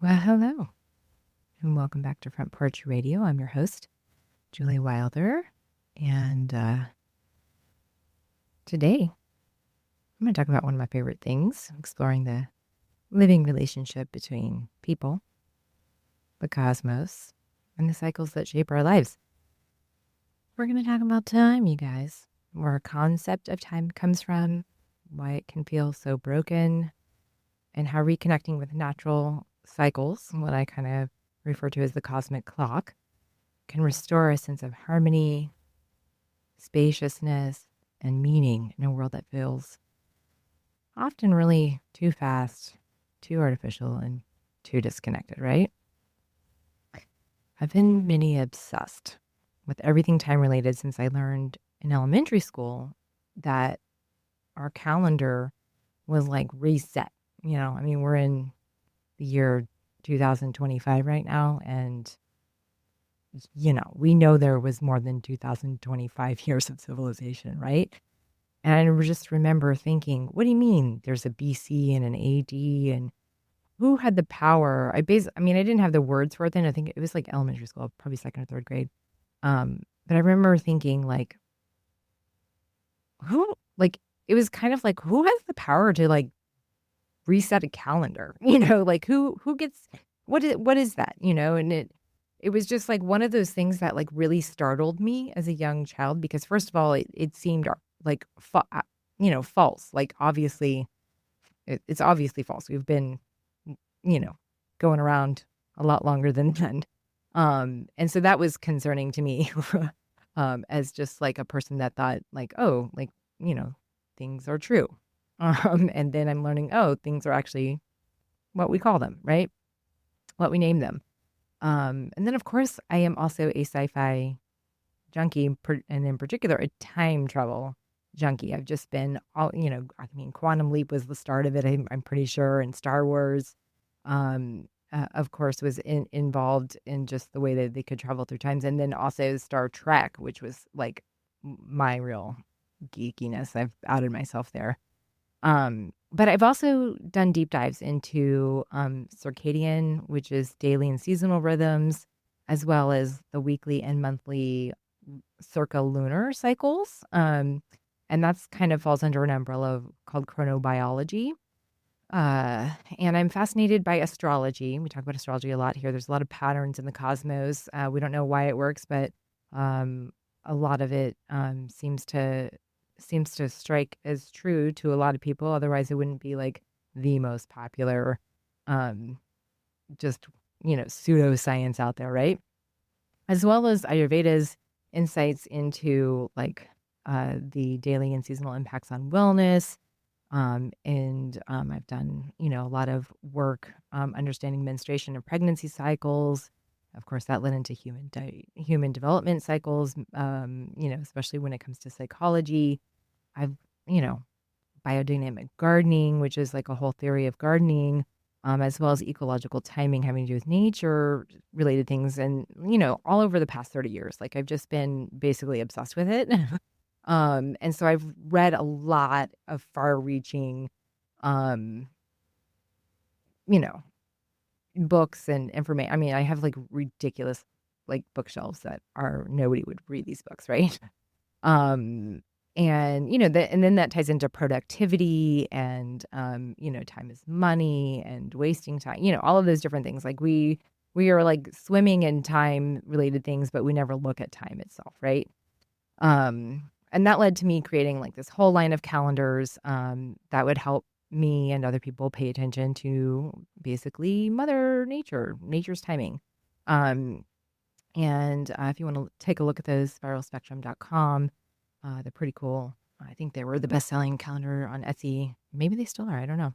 Well, hello, and welcome back to Front Porch Radio. I'm your host, Julie Wilder, and today I'm going to talk about one of my favorite things, exploring the living relationship between people, the cosmos, and the cycles that shape our lives. We're going to talk about time, you guys, where our concept of time comes from, why it can feel so broken, and how reconnecting with natural cycles, what I kind of refer to as the cosmic clock, can restore a sense of harmony, spaciousness, and meaning in a world that feels often really too fast, too artificial, and too disconnected, right? I've been mini obsessed with everything time related since I learned in elementary school that our calendar was like reset. We're in the year 2025 right now, and we know there was more than 2025 years of civilization, right? And I just remember thinking, what do you mean there's a BC and an AD, and who had the power? I didn't have the words for it then. I think it was like elementary school, probably second or third grade. But I remember thinking who, like, it was kind of like, who has the power to like reset a calendar? Like who gets, what is that? And it was just like one of those things that like really startled me as a young child, because first of all, it seemed like, false. Like obviously, it's obviously false. We've been, you know, going around a lot longer than then. And so that was concerning to me, as just like a person that thought like, oh, like, things are true. And then I'm learning, oh, things are actually what we call them, right? What we name them. And then of course I am also a sci-fi junkie, and in particular a time travel junkie. I've just been Quantum Leap was the start of it. I'm pretty sure, and Star Wars, of course, was involved in just the way that they could travel through times, and then also Star Trek, which was like my real geekiness. I've outed myself there. But I've also done deep dives into circadian, which is daily and seasonal rhythms, as well as the weekly and monthly circa-lunar cycles. And that's kind of falls under an umbrella called chronobiology. And I'm fascinated by astrology. We talk about astrology a lot here. There's a lot of patterns in the cosmos. We don't know why it works, but a lot of it seems to strike as true to a lot of people. Otherwise, it wouldn't be like the most popular, um, just pseudoscience out there, right? As well as Ayurveda's insights into like the daily and seasonal impacts on wellness. And I've done, a lot of work understanding menstruation and pregnancy cycles. Of course, that led into human development cycles, especially when it comes to psychology. I've, you know, biodynamic gardening, which is like a whole theory of gardening, as well as ecological timing having to do with nature related things. And, all over the past 30 years, like I've just been basically obsessed with it. And so I've read a lot of far reaching, um, you know, books and information. I mean, I have like ridiculous like bookshelves that are nobody would read these books, right? Um, and then that ties into productivity and, time is money and wasting time, all of those different things. Like we are like swimming in time related things, but we never look at time itself, right? And that led to me creating like this whole line of calendars, that would help me and other people pay attention to basically Mother Nature, nature's timing. Um, and if you want to take a look at those, spiralspectrum.com, they're pretty cool. I think they were the best-selling calendar on Etsy. Maybe they still are. I don't know.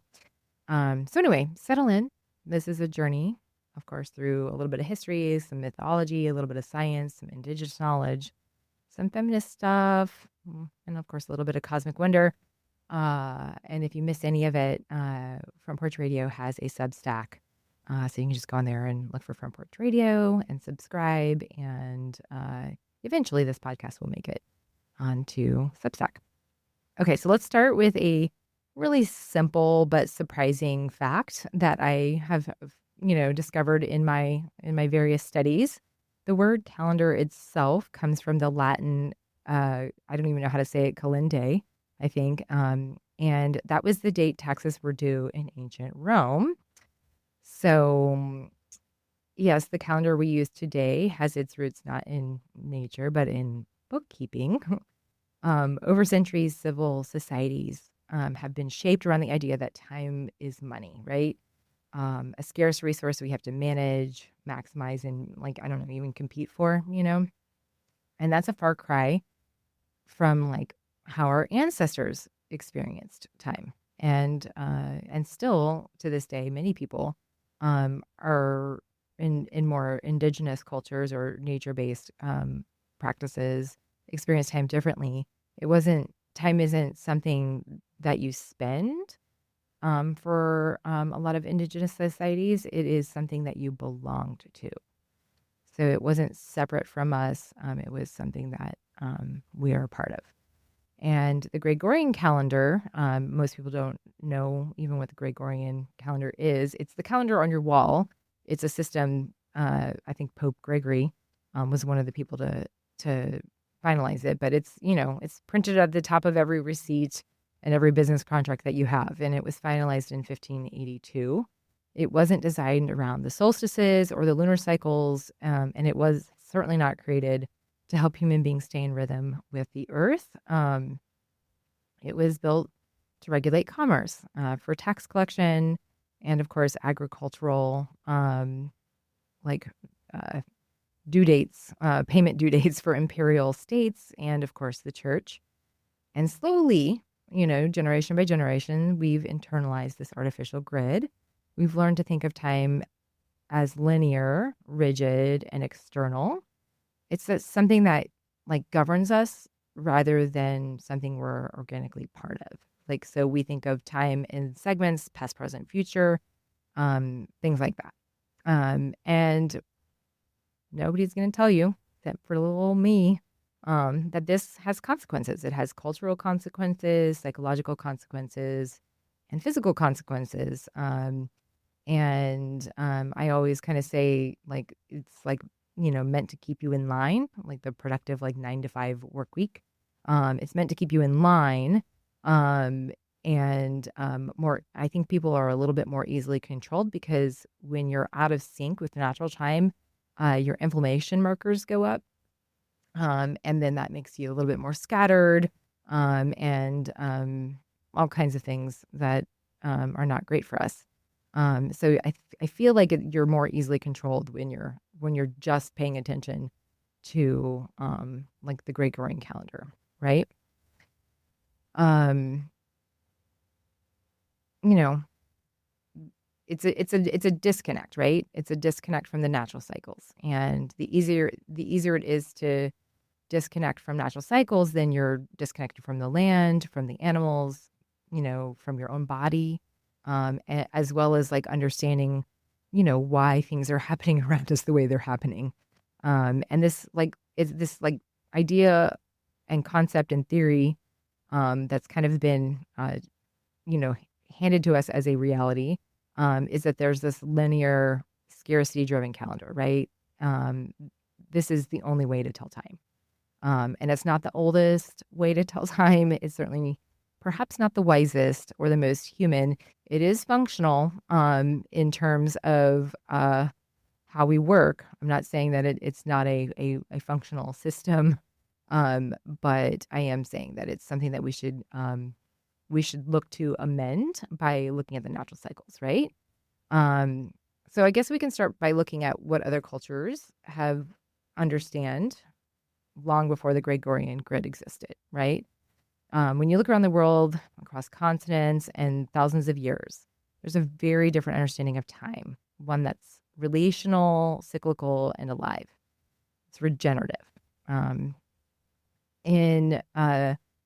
So anyway, settle in. This is a journey, of course, through a little bit of history, some mythology, a little bit of science, some indigenous knowledge, some feminist stuff, and of course, a little bit of cosmic wonder. And if you miss any of it, Front Porch Radio has a Substack. So you can just go on there and look for Front Porch Radio and subscribe. And eventually this podcast will make it onto Substack. Okay, so let's start with a really simple but surprising fact that I have discovered in my various studies. The word calendar itself comes from the Latin, I don't even know how to say it, calende, I think. And that was the date taxes were due in ancient Rome. So, yes, the calendar we use today has its roots not in nature, but in bookkeeping. Over centuries, civil societies have been shaped around the idea that time is money, right? A scarce resource we have to manage, maximize, and like, I don't know, even compete for. And that's a far cry from like how our ancestors experienced time. And still to this day, many people are in more indigenous cultures or nature-based practices experience time differently. Time isn't something that you spend for a lot of indigenous societies. It is something that you belonged to. So it wasn't separate from us. It was something that we are a part of. And the Gregorian calendar, most people don't know even what the Gregorian calendar is. It's the calendar on your wall. It's a system. I think Pope Gregory was one of the people to finalize it. But it's printed at the top of every receipt and every business contract that you have. And it was finalized in 1582. It wasn't designed around the solstices or the lunar cycles, and it was certainly not created to help human beings stay in rhythm with the earth. It was built to regulate commerce, for tax collection, and of course, agricultural, like uh, due dates, payment due dates for imperial states, and of course, the church. And slowly, generation by generation, we've internalized this artificial grid. We've learned to think of time as linear, rigid, and external. It's something that like governs us rather than something we're organically part of. Like, so we think of time in segments, past, present, future, things like that. And nobody's going to tell you, except for little old me, that this has consequences. It has cultural consequences, psychological consequences, and physical consequences. And I always kind of say, like, it's like, meant to keep you in line, like the productive, like 9 to 5 work week. It's meant to keep you in line. And more, I think people are a little bit more easily controlled because when you're out of sync with natural time, your inflammation markers go up. And then that makes you a little bit more scattered, and all kinds of things that are not great for us. So I feel like you're more easily controlled when you're just paying attention to like the Gregorian calendar, right? Um, you know, it's a disconnect, right? It's a disconnect from the natural cycles, and the easier it is to disconnect from natural cycles, then you're disconnected from the land, from the animals, from your own body, as well as like understanding, why things are happening around us the way they're happening. And this like is this like idea and concept and theory that's kind of been, you know, handed to us as a reality, is that there's this linear scarcity driven calendar, right? Um, this is the only way to tell time. And it's not the oldest way to tell time. It's certainly perhaps not the wisest or the most human. It is functional in terms of how we work. I'm not saying that it's not a functional system, but I am saying that it's something that we should look to amend by looking at the natural cycles, right? Um, so I guess we can start by looking at what other cultures have understand long before the Gregorian grid existed, right? When you look around the world, across continents and thousands of years, there's a very different understanding of time, one that's relational, cyclical, and alive. It's regenerative. Um, in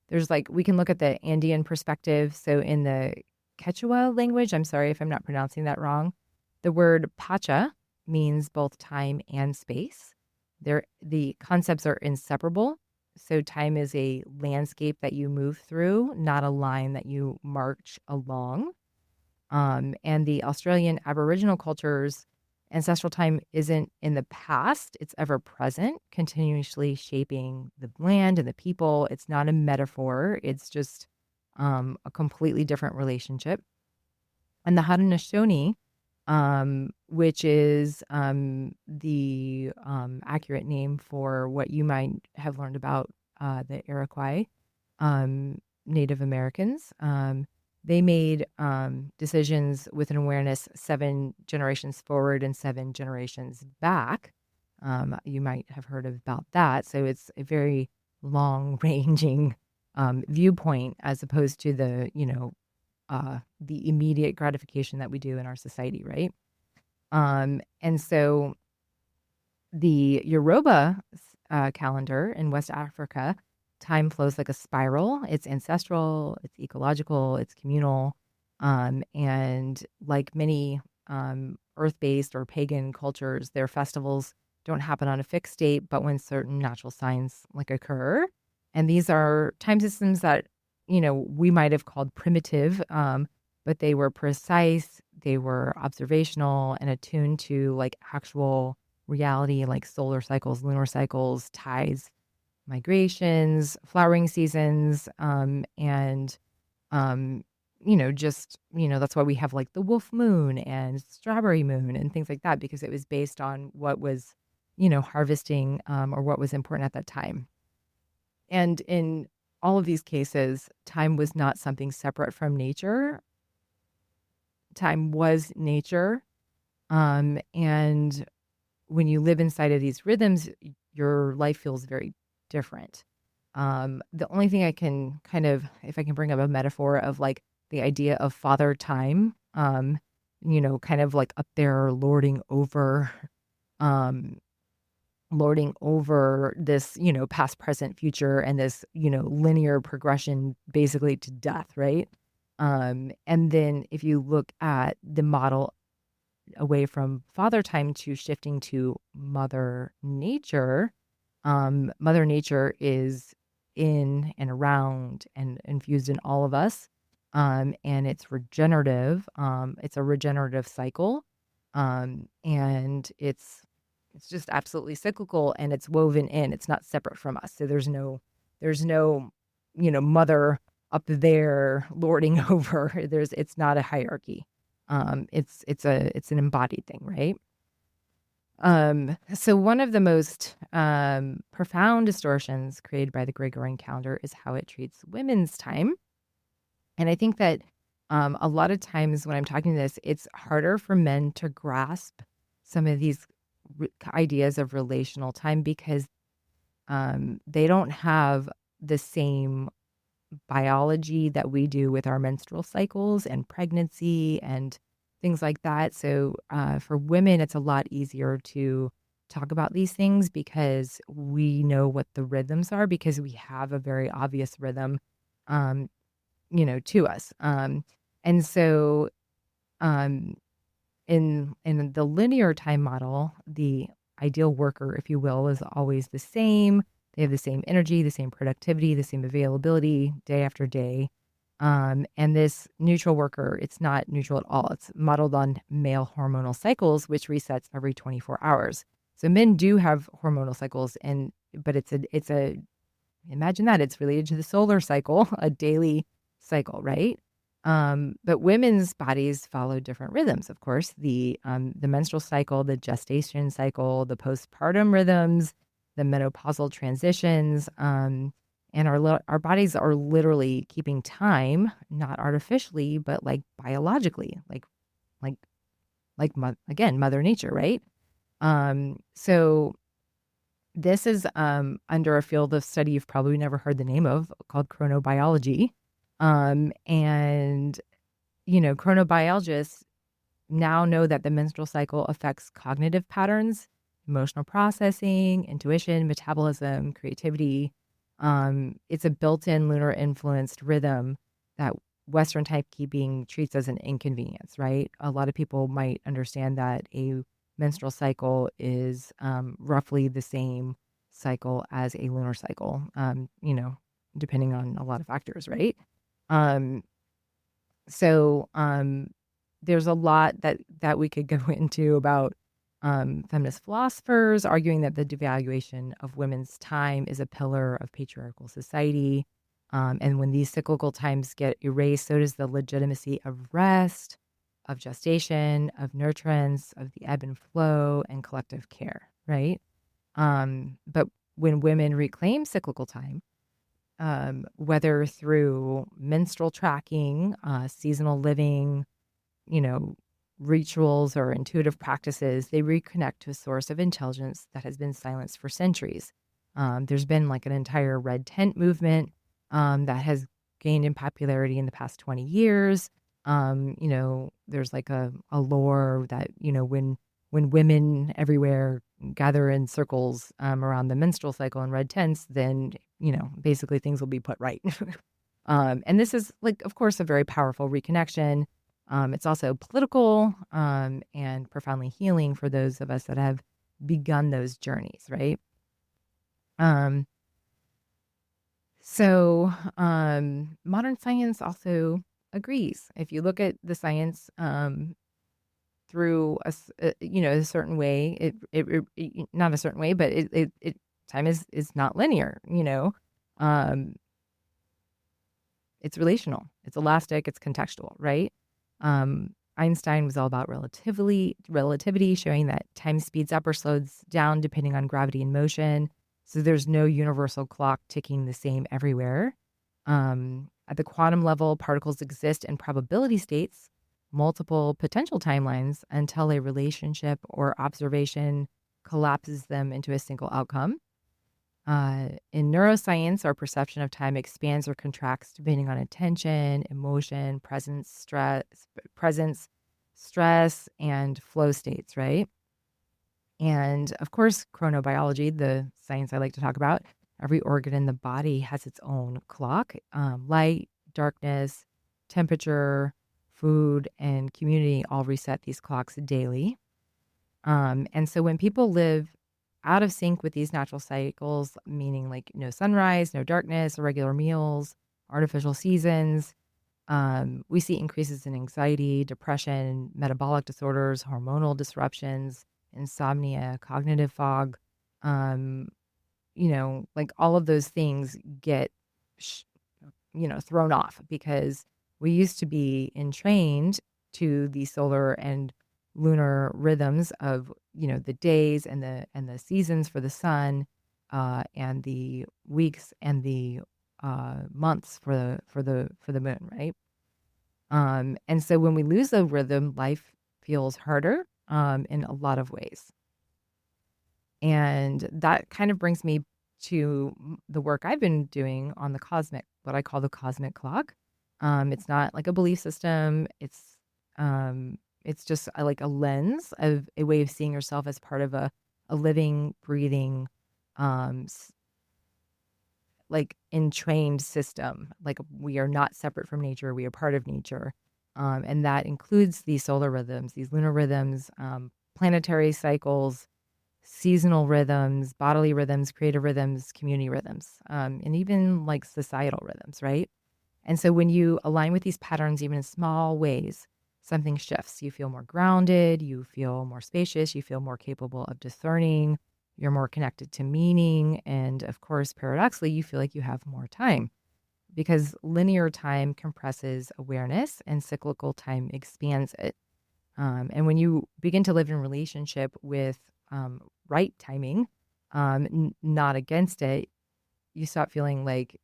There's like, we can look at the Andean perspective. So in the Quechua language, I'm sorry if I'm not pronouncing that wrong, the word pacha means both time and space. The concepts are inseparable. So time is a landscape that you move through, not a line that you march along. And the Australian Aboriginal cultures, ancestral time isn't in the past, it's ever present, continuously shaping the land and the people. It's not a metaphor, it's just a completely different relationship. And the Haudenosaunee, which is the accurate name for what you might have learned about the Iroquois Native Americans. They made decisions with an awareness 7 generations forward and 7 generations back. You might have heard about that. So it's a very long-ranging viewpoint as opposed to the immediate gratification that we do in our society, right? And so the Yoruba calendar in West Africa, time flows like a spiral. It's ancestral, it's ecological, it's communal. And like many earth-based or pagan cultures, their festivals don't happen on a fixed date, but when certain natural signs like occur. And these are time systems that, we might have called primitive, but they were precise, they were observational and attuned to like actual reality, like solar cycles, lunar cycles, tides, migrations, flowering seasons, and that's why we have like the wolf moon and strawberry moon and things like that, because it was based on what was, harvesting or what was important at that time. And in all of these cases, time was not something separate from nature. Time was nature. And when you live inside of these rhythms, your life feels very different. The only thing I can if I can bring up a metaphor of like the idea of father time, kind of like up there um, lording over this, past, present, future, and this, linear progression basically to death, right? And then if you look at the model away from father time to shifting to mother nature, mother nature is in and around and infused in all of us. And it's regenerative. It's a regenerative cycle. And it's just absolutely cyclical, and it's woven in. It's not separate from us. So there's no, mother up there lording over. It's not a hierarchy. It's an embodied thing, right? So one of the most profound distortions created by the Gregorian calendar is how it treats women's time. And I think that a lot of times when I'm talking this, it's harder for men to grasp some of these ideas of relational time because they don't have the same biology that we do with our menstrual cycles and pregnancy and things like that. So for women, it's a lot easier to talk about these things because we know what the rhythms are because we have a very obvious rhythm, um, to us. And so um, in the linear time model, the ideal worker, if you will, is always the same. They have the same energy, the same productivity, the same availability day after day. And this neutral worker, it's not neutral at all. It's modeled on male hormonal cycles, which resets every 24 hours. So men do have hormonal cycles, but imagine that it's related to the solar cycle, a daily cycle, right? But women's bodies follow different rhythms, of course, the menstrual cycle, the gestation cycle, the postpartum rhythms, the menopausal transitions, and our bodies are literally keeping time, not artificially, but like biologically, like again, Mother Nature, right? So this is under a field of study you've probably never heard the name of called chronobiology. And, chronobiologists now know that the menstrual cycle affects cognitive patterns, emotional processing, intuition, metabolism, creativity. It's a built-in lunar influenced rhythm that Western timekeeping treats as an inconvenience, right? A lot of people might understand that a menstrual cycle is roughly the same cycle as a lunar cycle, depending on a lot of factors, right? Um, so there's a lot that we could go into about feminist philosophers arguing that the devaluation of women's time is a pillar of patriarchal society. And when these cyclical times get erased, so does the legitimacy of rest, of gestation, of nurturance, of the ebb and flow, and collective care, right? But when women reclaim cyclical time, whether through menstrual tracking, seasonal living, you know, rituals or intuitive practices, they reconnect to a source of intelligence that has been silenced for centuries. There's been like an entire red tent movement that has gained in popularity in the past 20 years. There's like a lore that, when women everywhere gather in circles around the menstrual cycle in red tents, then, basically things will be put right. And this is like, of course, a very powerful reconnection. It's also political and profoundly healing for those of us that have begun those journeys, right? Um, Modern science also agrees. If you look at the science through a certain way, not a certain way, but time is not linear. Um, it's relational, it's elastic, it's contextual, right? Einstein was all about relativity, showing that time speeds up or slows down depending on gravity and motion. So there's no universal clock ticking the same everywhere. At the quantum level, particles exist in probability states, multiple potential timelines, until a relationship or observation collapses them into a single outcome. In neuroscience, our perception of time expands or contracts depending on attention, emotion, presence, stress, and flow states, right? And of course, chronobiology, the science I like to talk about, every organ in the body has its own clock. Light, darkness, temperature, food, and community all reset these clocks daily. And so when people live out of sync with these natural cycles, meaning like no sunrise, no darkness, irregular meals, artificial seasons, we see increases in anxiety, depression, metabolic disorders, hormonal disruptions, insomnia, cognitive fog. Um, like all of those things get, sh- thrown off because we used to be entrained to the solar and lunar rhythms of, the days and the seasons for the sun, and the weeks and the months for the moon, right? And so when we lose the rhythm, life feels harder in a lot of ways. And that kind of brings me to the work I've been doing on what I call the cosmic clock. It's not like a belief system. It's just like a lens of a way of seeing yourself as part of a living, breathing, um, s- like entrained system. Like we are not separate from nature. We are part of nature. And that includes these solar rhythms, these lunar rhythms, planetary cycles, seasonal rhythms, bodily rhythms, creative rhythms, community rhythms, and even like societal rhythms, right? And so when you align with these patterns, even in small ways, something shifts. You feel more grounded, you feel more spacious, you feel more capable of discerning, you're more connected to meaning. And of course, paradoxically, you feel like you have more time because linear time compresses awareness and cyclical time expands it. And when you begin to live in relationship with right timing, not against it, you stop feeling like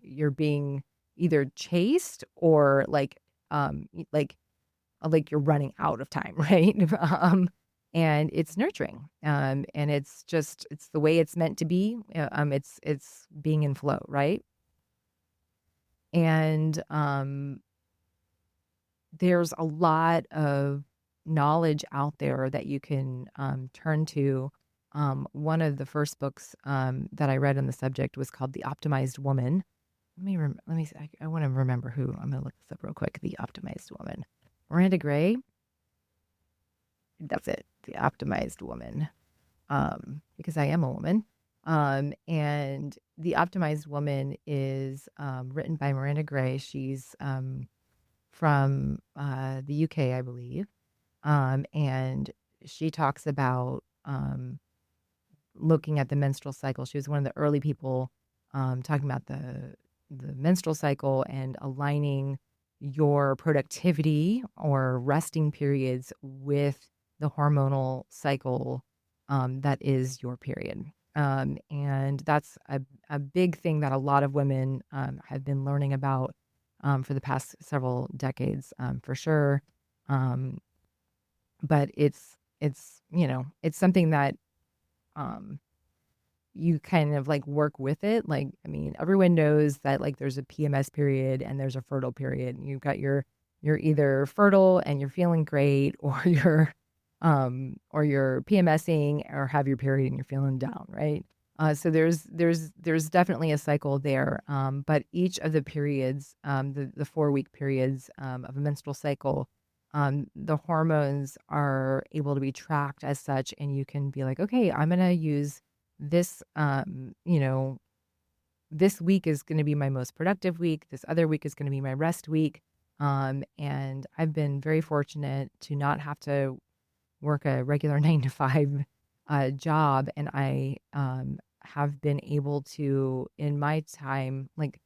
you're being either chased or like you're running out of time, right? And it's nurturing, and it's the way it's meant to be. It's being in flow, right? And there's a lot of knowledge out there that you can turn to. One of the first books that I read on the subject was called The Optimized Woman. Let me see. I want to remember who. I'm going to look this up real quick. The Optimized Woman. Miranda Gray. That's it. The Optimized Woman. Because I am a woman. And The Optimized Woman is written by Miranda Gray. She's from the UK, I believe. And she talks about looking at the menstrual cycle. She was one of the early people talking about the menstrual cycle and aligning your productivity or resting periods with the hormonal cycle that is your period. And that's a big thing that a lot of women have been learning about for the past several decades, for sure. Um, but it's it's something that um, you kind of like work with it. Like, I mean, everyone knows that like there's a PMS period and there's a fertile period. You've got you're either fertile and you're feeling great, or you're PMSing or have your period and you're feeling down, right? So there's definitely a cycle there. But each of the periods, the 4 week periods of a menstrual cycle, the hormones are able to be tracked as such, and you can be like, okay, I'm gonna use this, this week is going to be my most productive week. This other week is going to be my rest week. And I've been very fortunate to not have to work a regular 9 to 5 job. And I have been able to, in my time, like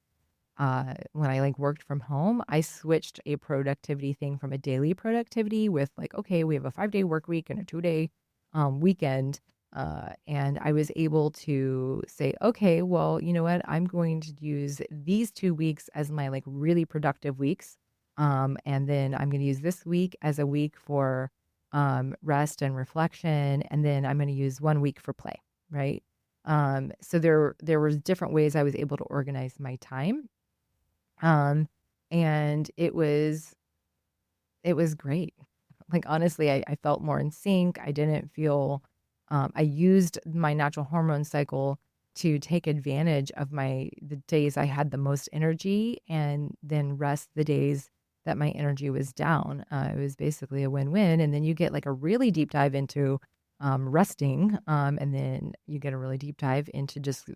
when I like worked from home, I switched a productivity thing from a daily productivity with like, okay, we have a 5 day work week and a 2 day weekend. And I was able to say, okay, well, you know what? I'm going to use these 2 weeks as my like really productive weeks. And then I'm going to use this week as a week for rest and reflection. And then I'm going to use 1 week for play. Right. So there was different ways I was able to organize my time. Um, and it was great. Like, honestly, I felt more in sync. I didn't feel, I used my natural hormone cycle to take advantage of the days I had the most energy and then rest the days that my energy was down. It was basically a win-win. And then you get like a really deep dive into resting. And then you get a really deep dive into just,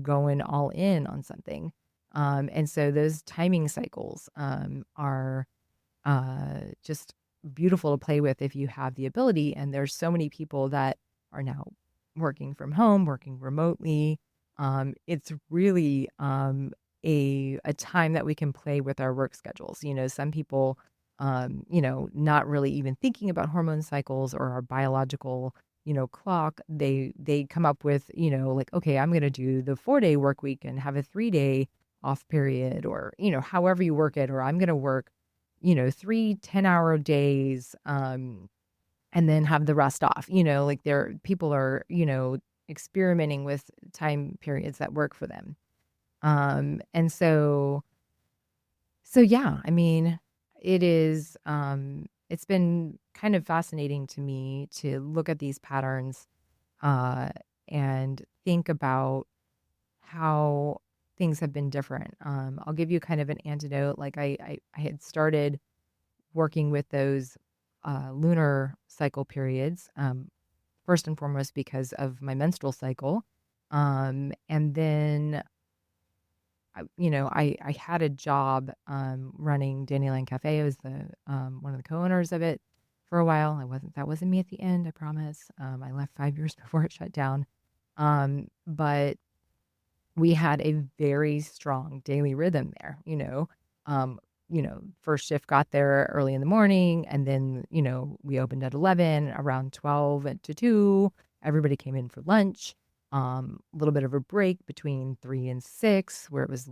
going all in on something. And so those timing cycles are just beautiful to play with if you have the ability. And there's so many people that are now working from home, working remotely. It's really a time that we can play with our work schedules. Some people, not really even thinking about hormone cycles or our biological, clock. They come up with, like, okay, I'm going to do the 4 day work week and have a 3 day off period, or however you work it, or I'm going to work 3 10-hour days, and then have the rest off. Like, people are experimenting with time periods that work for them. And so yeah, I mean, it's been kind of fascinating to me to look at these patterns uh and think about how things have been different. I'll give you kind of an antidote. Like, I had started working with those lunar cycle periods, first and foremost because of my menstrual cycle. And then, I had a job running Dandelion Cafe. I was one of the co-owners of it for a while. That wasn't me at the end, I promise. I left 5 years before it shut down. But we had a very strong daily rhythm there. First shift got there early in the morning, and then, we opened at 11, around 12 to 2. Everybody came in for lunch. A little bit of a break between 3 and 6 where it was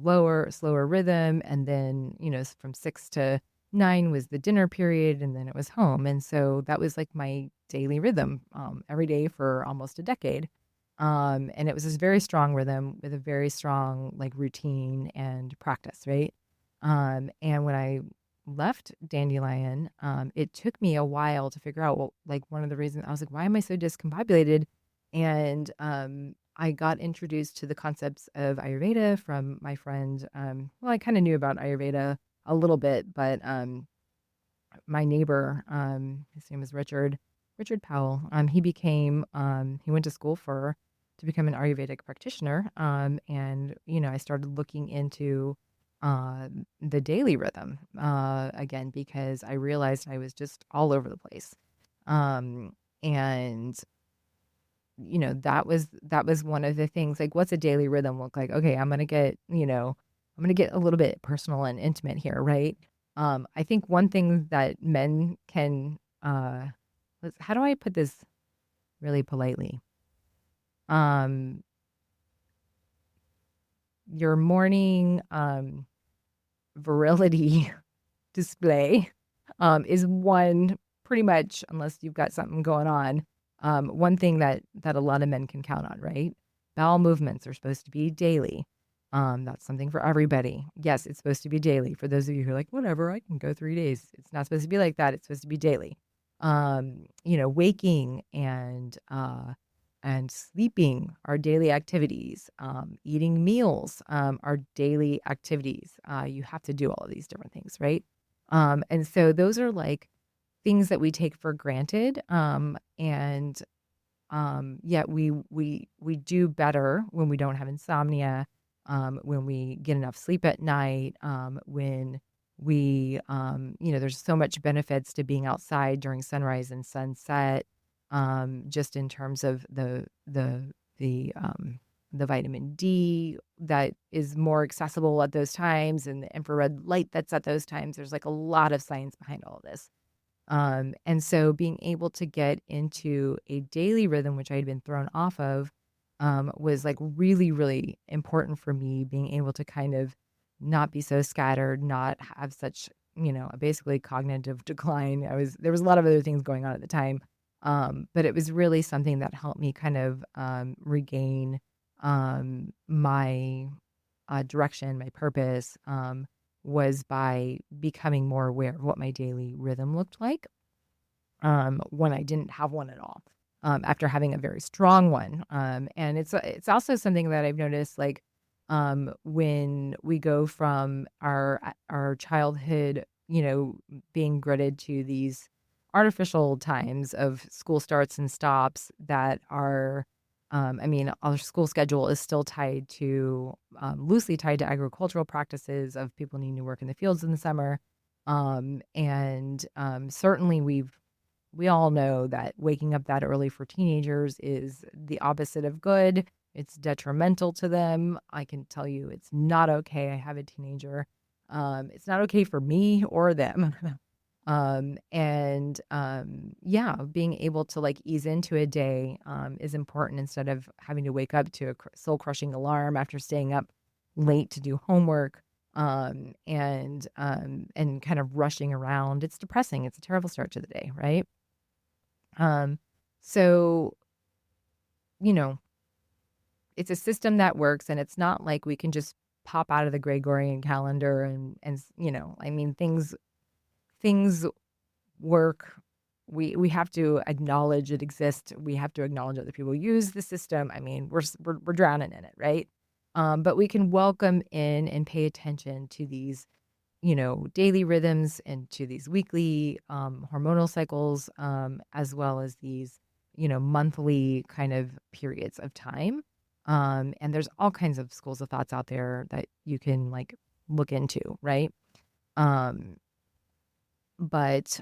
slower rhythm. And then, from 6 to 9 was the dinner period, and then it was home. And so that was like my daily rhythm every day for almost a decade. And it was this very strong rhythm with a very strong like routine and practice, right? And when I left Dandelion, it took me a while to figure out, well, like, one of the reasons I was like, why am I so discombobulated? And I got introduced to the concepts of Ayurveda from my friend. Well, I kind of knew about Ayurveda a little bit, but my neighbor, his name is Richard Powell. He went to school to become an Ayurvedic practitioner. And, I started looking into uh, the daily rhythm again, because I realized I was just all over the place. And that was one of the things, like, what's a daily rhythm look like? Okay, I'm gonna get a little bit personal and intimate here, right? I think one thing that men can how do I put this really politely? Um, your morning virility display is one, pretty much, unless you've got something going on, one thing that a lot of men can count on, right? Bowel movements are supposed to be daily. That's something for everybody. Yes, it's supposed to be daily. For those of you who are like, whatever, I can go 3 days. It's not supposed to be like that. It's supposed to be daily. Waking and sleeping are daily activities. Eating meals are daily activities. You have to do all of these different things, right? And so those are like things that we take for granted. And Yet we do better when we don't have insomnia, when we get enough sleep at night, when there's so much benefits to being outside during sunrise and sunset, just in terms of the vitamin D that is more accessible at those times, and the infrared light that's at those times. There's like a lot of science behind all of this. And so being able to get into a daily rhythm, which I had been thrown off of, was like really, really important for me, being able to kind of not be so scattered, not have such, basically cognitive decline. There was a lot of other things going on at the time. But it was really something that helped me kind of regain my direction, my purpose, was by becoming more aware of what my daily rhythm looked like when I didn't have one at all, after having a very strong one. And it's also something that I've noticed, like, when we go from our childhood, being gridded to these artificial times of school starts and stops that are, I mean, our school schedule is still tied to, loosely tied to agricultural practices of people needing to work in the fields in the summer. Certainly we all know that waking up that early for teenagers is the opposite of good. It's detrimental to them. I can tell you it's not okay. I have a teenager. It's not okay for me or them. Yeah, being able to like ease into a day is important, instead of having to wake up to a soul crushing alarm after staying up late to do homework, and kind of rushing around. It's depressing. It's a terrible start to the day, right? Um, so, you know, it's a system that works, and it's not like we can just pop out of the Gregorian calendar and I mean, things work. We have to acknowledge it exists. We have to acknowledge other people use the system. I mean, we're drowning in it, right? But we can welcome in and pay attention to these, daily rhythms, and to these weekly hormonal cycles, as well as these, monthly kind of periods of time. And there's all kinds of schools of thoughts out there that you can like look into, right? Um, but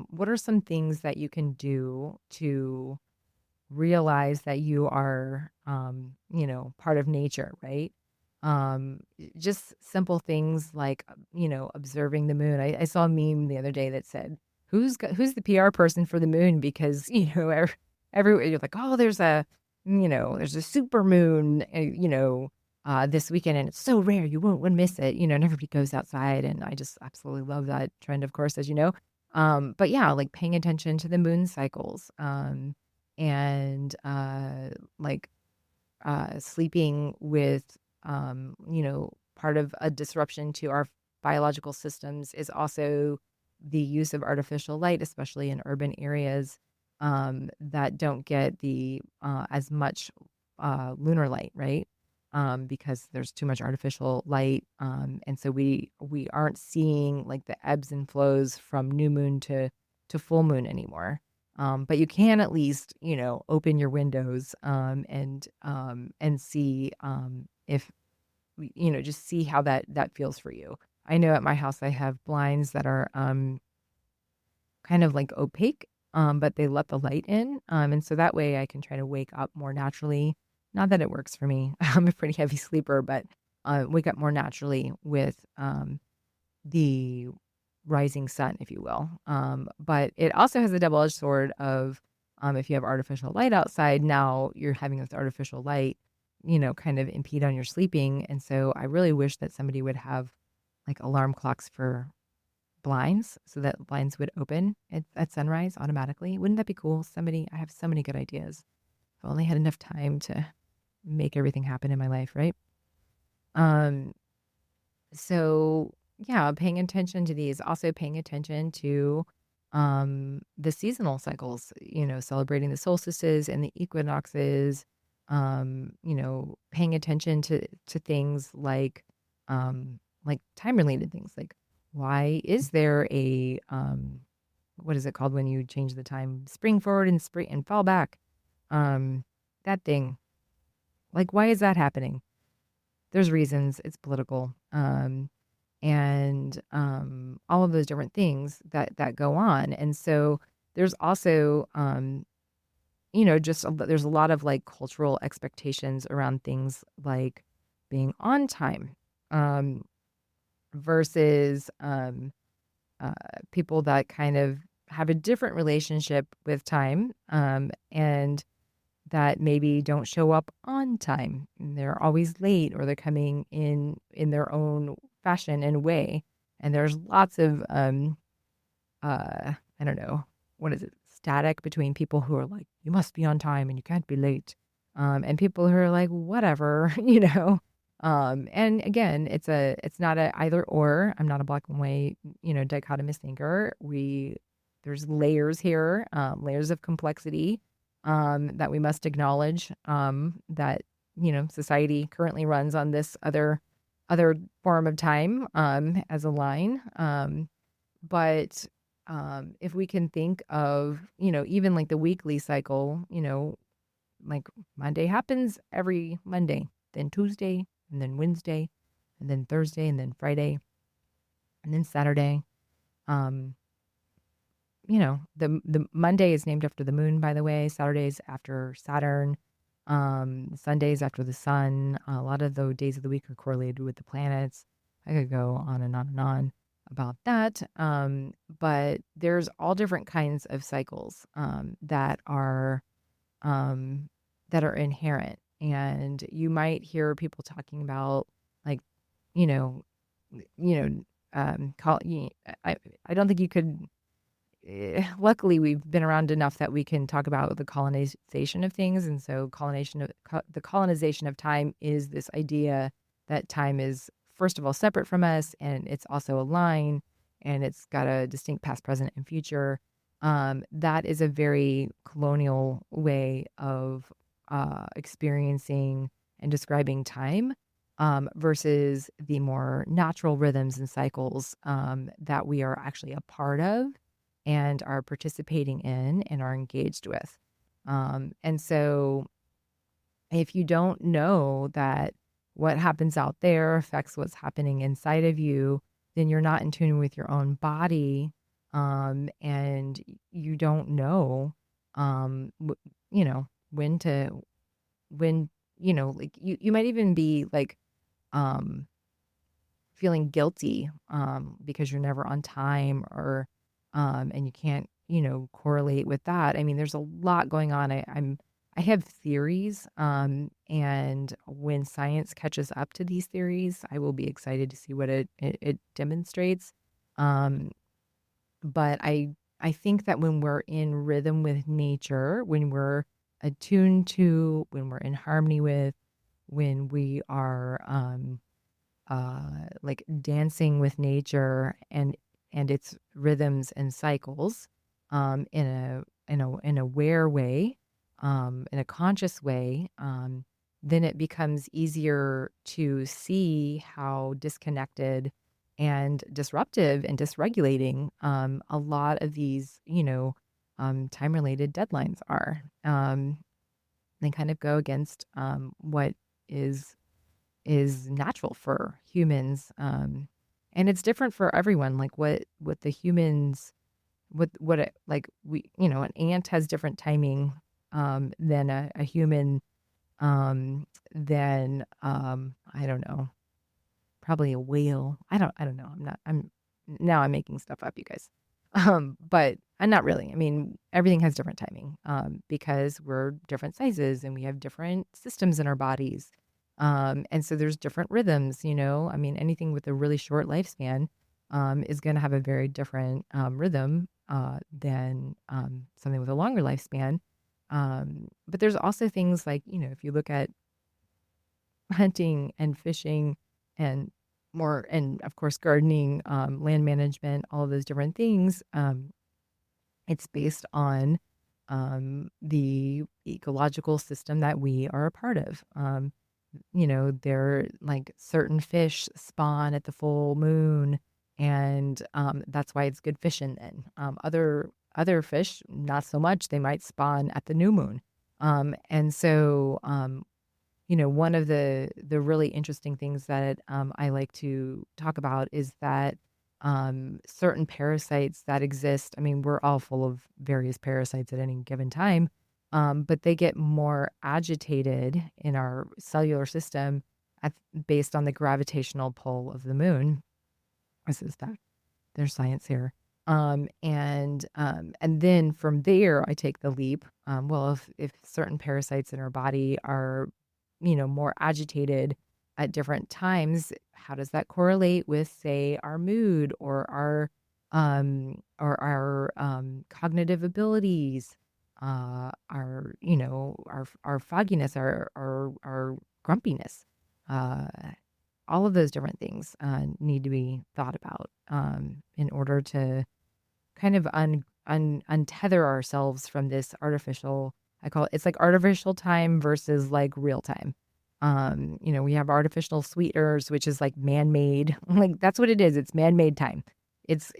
what are some things that you can do to realize that you are, part of nature, right? Just simple things like, observing the moon. I saw a meme the other day that said, who's the PR person for the moon? Because, every you're like, oh, there's a super moon, this weekend, and it's so rare you won't miss it, and everybody goes outside, and I just absolutely love that trend, of course, as you know. But yeah, like paying attention to the moon cycles, and like sleeping with, part of a disruption to our biological systems is also the use of artificial light, especially in urban areas that don't get the as much lunar light, right? Because there's too much artificial light, and so we aren't seeing like the ebbs and flows from new moon to full moon anymore. But you can at least, open your windows and see if just see how that feels for you. I know at my house I have blinds that are kind of like opaque, but they let the light in. And so that way I can try to wake up more naturally. Not that it works for me. I'm a pretty heavy sleeper, but wake up more naturally with the rising sun, if you will. But it also has a double-edged sword of if you have artificial light outside, now you're having this artificial light, kind of impede on your sleeping. And so I really wish that somebody would have like alarm clocks for blinds so that blinds would open at sunrise automatically. Wouldn't that be cool? I have so many good ideas. If I only had enough time to make everything happen in my life, right? Um, so yeah, paying attention to these, also paying attention to the seasonal cycles, celebrating the solstices and the equinoxes, paying attention to things like time related things like why is there a what is it called when you change the time? Spring forward and spring and fall back. That thing. Like why is that happening? There's reasons. It's political. And all of those different things that go on. And so there's also there's a lot of like cultural expectations around things like being on time um versus people that kind of have a different relationship with time and that maybe don't show up on time. They're always late or they're coming in their own fashion and way. And there's lots of I don't know, what is it? Static between people who are like, you must be on time and you can't be late. And people who are like, whatever, and again, it's not a either or. I'm not a black and white, dichotomous thinker. There's layers here, layers of complexity that we must acknowledge that society currently runs on this other form of time as a line. But if we can think of even like the weekly cycle, like Monday happens every Monday, then Tuesday, and then Wednesday, and then Thursday, and then Friday, and then Saturday. Um, the Monday is named after the moon, by the way. Saturday's after Saturn. Sundays after the sun. A lot of the days of the week are correlated with the planets. I could go on and on and on about that. But there's all different kinds of cycles that are inherent. And you might hear people talking about like, you know, call, I don't think you could luckily we've been around enough that we can talk about the colonization of things. And so the colonization of time is this idea that time is first of all separate from us, and it's also a line, and it's got a distinct past, present, and future. That is a very colonial way of experiencing and describing time, versus the more natural rhythms and cycles that we are actually a part of and are participating in and are engaged with. And so if you don't know that what happens out there affects what's happening inside of you, then you're not in tune with your own body. And you don't know, when like you might even be like, um, feeling guilty, because you're never on time or, and you can't, correlate with that. I mean, there's a lot going on. I have theories, and when science catches up to these theories, I will be excited to see what it demonstrates. Um, but I think that when we're in rhythm with nature, when we're attuned to, when we're in harmony with, when we are like dancing with nature and its rhythms and cycles, in an aware way, in a conscious way, then it becomes easier to see how disconnected and disruptive and dysregulating a lot of these, time related deadlines are. They kind of go against what is is natural for humans. And it's different for everyone. Like what the humans, what it, like we, an ant has different timing than a human, than I don't know, probably a whale. I don't know. I'm making stuff up, you guys. But I'm not really. I mean, everything has different timing, because we're different sizes and we have different systems in our bodies. And so there's different rhythms, I mean, anything with a really short lifespan, is going to have a very different, rhythm, than, something with a longer lifespan. But there's also things like, if you look at hunting and fishing and more, and of course, gardening, land management, all of those different things, it's based on, the ecological system that we are a part of. They're like certain fish spawn at the full moon, and that's why it's good fishing then. Other fish, not so much. They might spawn at the new moon. And so one of the really interesting things that I like to talk about is that certain parasites that exist. I mean, we're all full of various parasites at any given time, but they get more agitated in our cellular system at, based on the gravitational pull of the moon. This is that. There's science here. And then from there, I take the leap. Well, if certain parasites in our body are more agitated at different times, how does that correlate with, say, our mood or our cognitive abilities, our fogginess, our grumpiness, uh, all of those different things need to be thought about, in order to kind of untether ourselves from this artificial. I call it, it's like artificial time versus like real time. We have artificial sweeteners, which is like man-made. Like that's what it is. It's man-made time. It's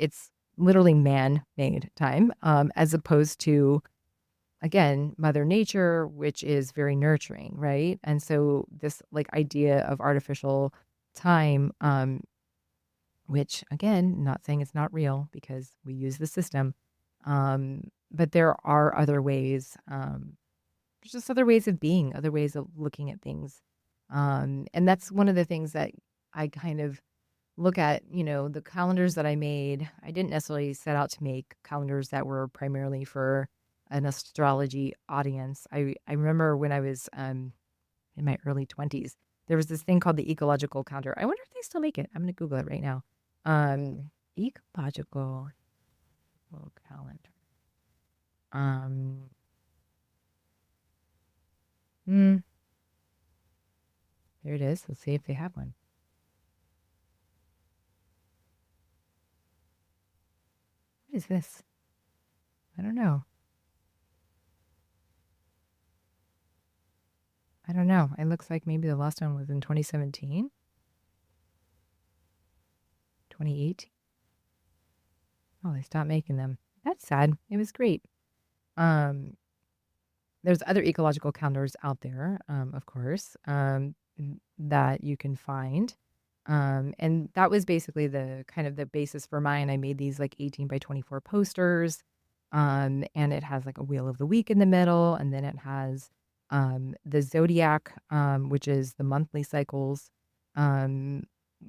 literally man-made time, as opposed to, again, Mother Nature, which is very nurturing, right? And so this like idea of artificial time, which again, not saying it's not real because we use the system, but there are other ways. There's just other ways of being, other ways of looking at things. And that's one of the things that I kind of look at, the calendars that I made. I didn't necessarily set out to make calendars that were primarily for an astrology audience. I remember when I was in my early 20s, there was this thing called the ecological calendar. I wonder if they still make it. I'm going to Google it right now. Ecological calendar. Um, hmm, there it is. Let's see if they have one. What is this? I don't know. I don't know. It looks like maybe the last one was in 2017, 2018. Oh, they stopped making them. That's sad. It was great. Um, there's other ecological calendars out there, of course, that you can find. And that was basically the kind of the basis for mine. I made these like 18 by 24 posters. And it has like a wheel of the week in the middle, and then it has the zodiac, which is the monthly cycles, um,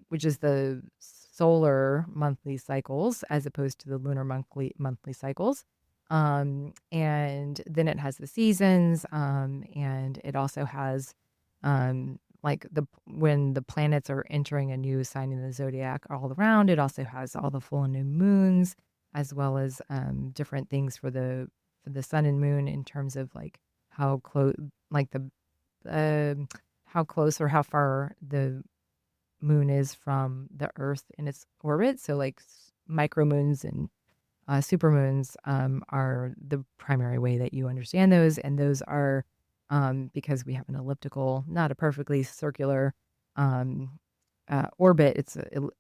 which is the solar monthly cycles as opposed to the lunar monthly cycles. And then it has the seasons, and it also has like the when the planets are entering a new sign in the zodiac all around. It also has all the full and new moons, as well as different things for the sun and moon in terms of like how close, like the how close or how far the moon is from the Earth in its orbit. So like micro moons and super moons are the primary way that you understand those, and those are because we have an elliptical, not a perfectly circular um, orbit.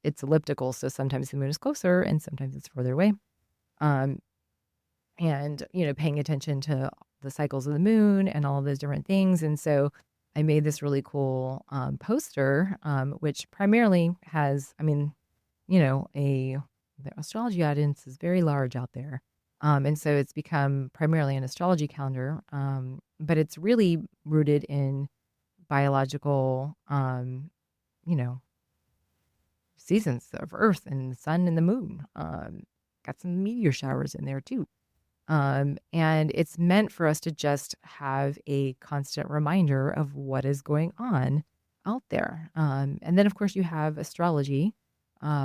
It's elliptical, so sometimes the moon is closer and sometimes it's further away. Um, and paying attention to the cycles of the moon and all of those different things. And so I made this really cool poster, which primarily has, the astrology audience is very large out there. And so it's become primarily an astrology calendar, but it's really rooted in biological, you know, seasons of Earth and the sun and the moon. Got some meteor showers in there too. And it's meant for us to just have a constant reminder of what is going on out there. And then, of course, you have astrology,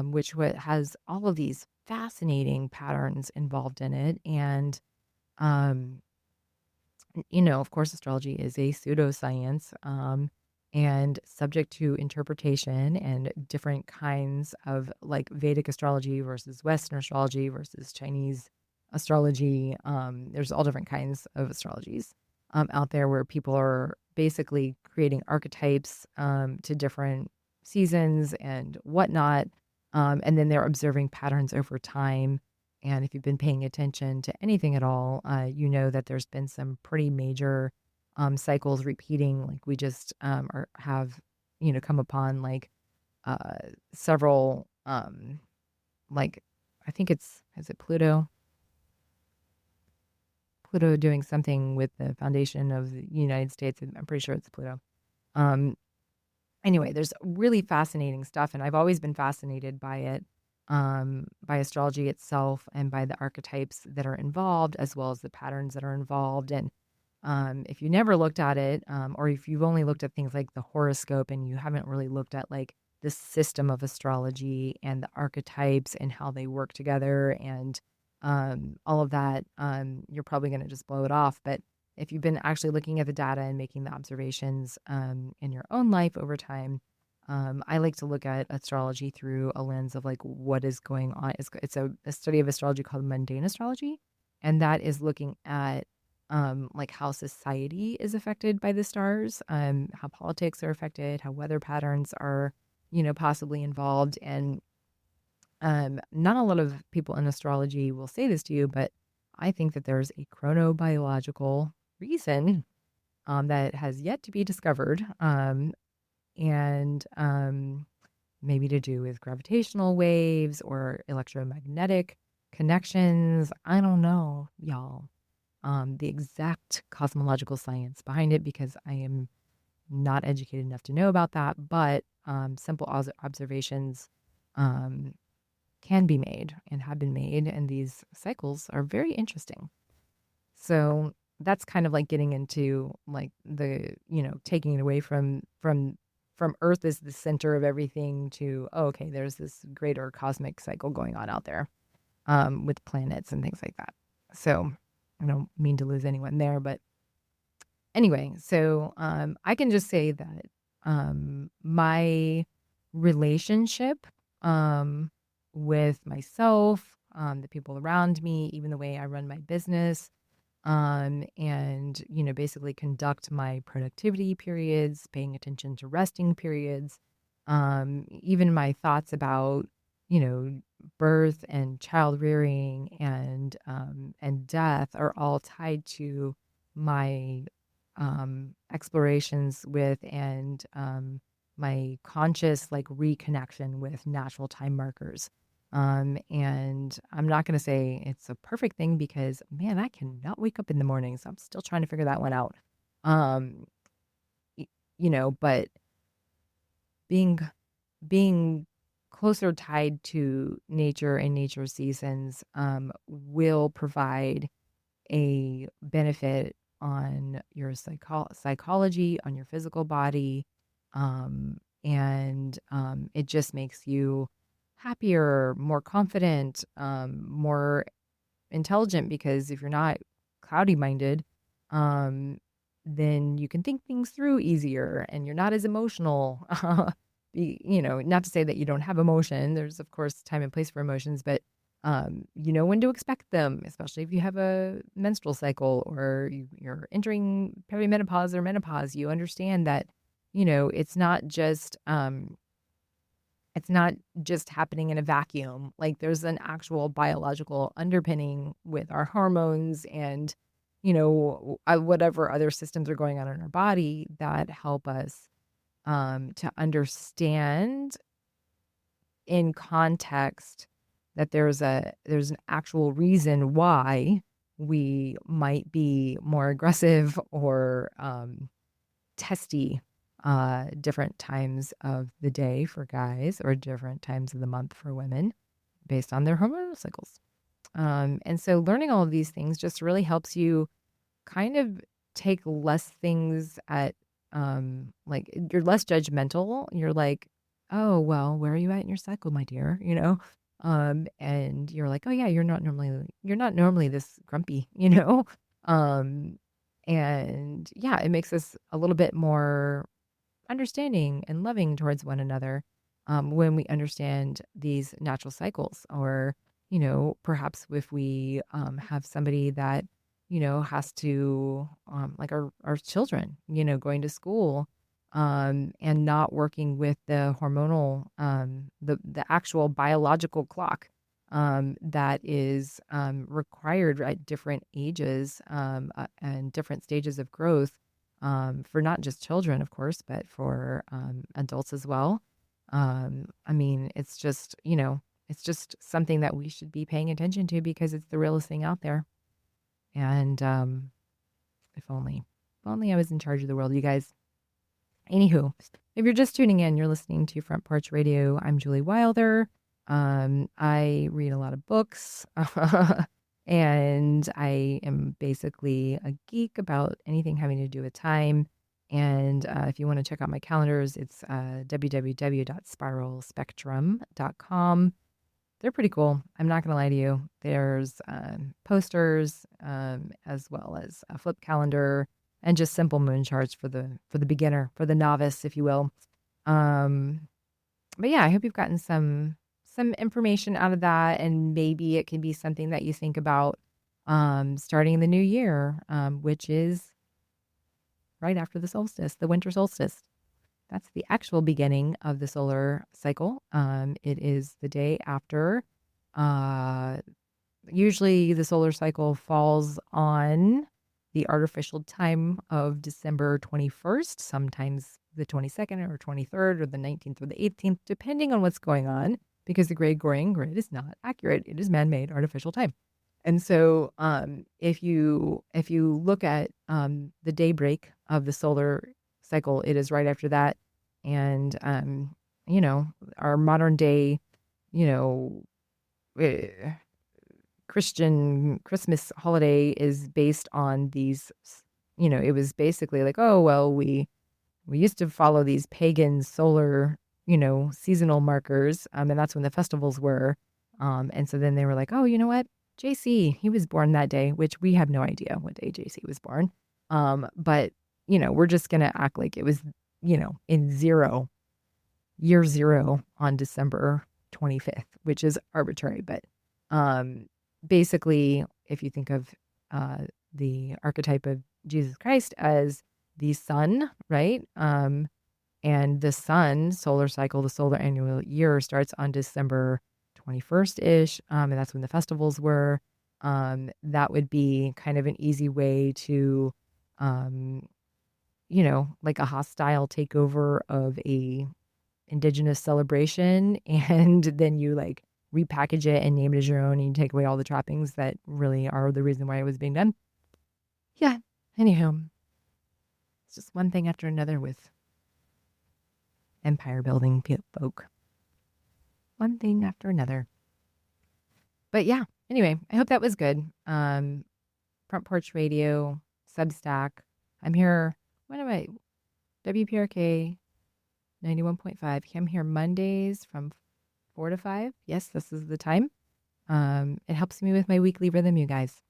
which has all of these fascinating patterns involved in it. And, um, of course, astrology is a pseudoscience, and subject to interpretation and different kinds of like Vedic astrology versus Western astrology versus Chinese astrology. There's all different kinds of astrologies out there where people are basically creating archetypes to different seasons and whatnot. And then they're observing patterns over time. And if you've been paying attention to anything at all, you know that there's been some pretty major cycles repeating. Like we just have, come upon like uh, several, like I think is it Pluto? Pluto doing something with the foundation of the United States. I'm pretty sure it's Pluto. Um, anyway, there's really fascinating stuff, and I've always been fascinated by it, by astrology itself, and by the archetypes that are involved, as well as the patterns that are involved. And if you never looked at it, or if you've only looked at things like the horoscope, and you haven't really looked at like the system of astrology and the archetypes and how they work together and all of that, you're probably going to just blow it off. But if you've been actually looking at the data and making the observations in your own life over time, I like to look at astrology through a lens of like what is going on. It's a study of astrology called mundane astrology, and that is looking at like how society is affected by the stars, how politics are affected, how weather patterns are, possibly involved. And not a lot of people in astrology will say this to you, but I think that there's a chronobiological reason that has yet to be discovered, and maybe to do with gravitational waves or electromagnetic connections. I don't know, y'all, the exact cosmological science behind it because I am not educated enough to know about that, but simple observations um, can be made and have been made, and these cycles are very interesting. So that's kind of like getting into like the, taking it away from Earth as the center of everything to, oh, okay, there's this greater cosmic cycle going on out there with planets and things like that. So I don't mean to lose anyone there, but anyway, so I can just say that my relationship with myself, the people around me, even the way I run my business, and basically conduct my productivity periods, paying attention to resting periods, even my thoughts about birth and child rearing and death are all tied to my explorations with and my conscious like reconnection with natural time markers. And I'm not going to say it's a perfect thing because man, I cannot wake up in the morning. So I'm still trying to figure that one out. Um, but being, being closer tied to nature and nature seasons, will provide a benefit on your psychology, on your physical body. And it just makes you happier, more confident, more intelligent, because if you're not cloudy minded, um, then you can think things through easier and you're not as emotional. Not to say that you don't have emotion. There's, of course, time and place for emotions, but you know when to expect them, especially if you have a menstrual cycle or you're entering perimenopause or menopause. You understand that, it's not just happening in a vacuum. Like there's an actual biological underpinning with our hormones and, whatever other systems are going on in our body that help us to understand in context that there's an actual reason why we might be more aggressive or testy different times of the day for guys or different times of the month for women based on their hormonal cycles. And so learning all of these things just really helps you kind of take less things at like you're less judgmental. You're like, oh well, where are you at in your cycle, my dear? And you're like, oh yeah, you're not normally this grumpy, um, and yeah, it makes us a little bit more understanding and loving towards one another when we understand these natural cycles, or perhaps if we have somebody that has to like our children going to school and not working with the hormonal the actual biological clock that is required at different ages and different stages of growth for not just children, of course, but for adults as well. I mean, it's just something that we should be paying attention to because it's the realest thing out there. And if only I was in charge of the world, you guys. Anywho, if you're just tuning in, you're listening to Front Porch Radio. I'm Julie Wilder. I read a lot of books. And I am basically a geek about anything having to do with time. And if you want to check out my calendars, it's www.spiralspectrum.com. They're pretty cool. I'm not going to lie to you. There's posters as well as a flip calendar and just simple moon charts for the beginner, for the novice, if you will. But yeah, I hope you've gotten some information out of that, and maybe it can be something that you think about starting the new year, which is right after the solstice, the winter solstice. That's the actual beginning of the solar cycle. It is the day after. Usually the solar cycle falls on the artificial time of December 21st, sometimes the 22nd or 23rd or the 19th or the 18th, depending on what's going on, because the Gregorian grid is not accurate. It is man-made artificial time. And so if you look at the daybreak of the solar cycle, it is right after that. And, our modern day, eh, Christian Christmas holiday is based on these, it was basically like, oh, well, we used to follow these pagan solar, seasonal markers. And that's when the festivals were. And so then they were like, oh, you know what? JC, he was born that day, which we have no idea what day JC was born. But, we're just going to act like it was, in year zero on December 25th, which is arbitrary. But basically, if you think of the archetype of Jesus Christ as the sun, right? And the sun solar cycle, the solar annual year starts on December 21st-ish. And that's when the festivals were. That would be kind of an easy way to, like a hostile takeover of a indigenous celebration. And then you like repackage it and name it as your own, and you take away all the trappings that really are the reason why it was being done. Yeah. Anyhow, it's just one thing after another with empire building folk. One thing after another. But yeah, anyway, I hope that was good. Front Porch Radio, Substack. I'm here. What am I? WPRK 91.5. I'm here Mondays from 4 to 5. Yes, this is the time. It helps me with my weekly rhythm, you guys.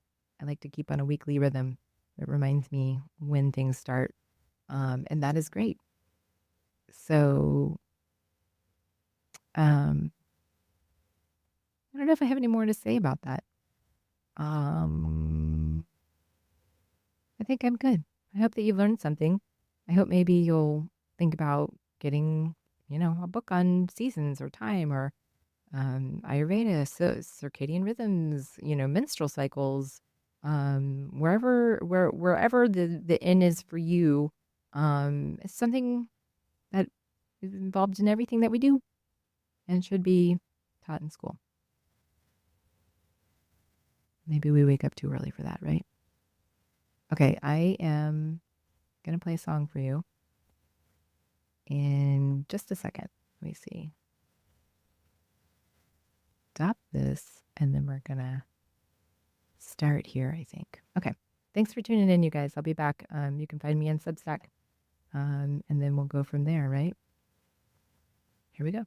I like to keep on a weekly rhythm. It reminds me when things start. And that is great. So, I don't know if I have any more to say about that. I think I'm good. I hope that you've learned something. I hope maybe you'll think about getting, a book on seasons or time or Ayurveda, so circadian rhythms, menstrual cycles, wherever the in is for you, it's something that is involved in everything that we do and should be taught in school. Maybe we wake up too early for that, right? Okay, I am going to play a song for you in just a second. Let me see. Stop this, and then we're going to start here, I think. Okay. Thanks for tuning in, you guys. I'll be back. You can find me on Substack, and then we'll go from there, right? Here we go.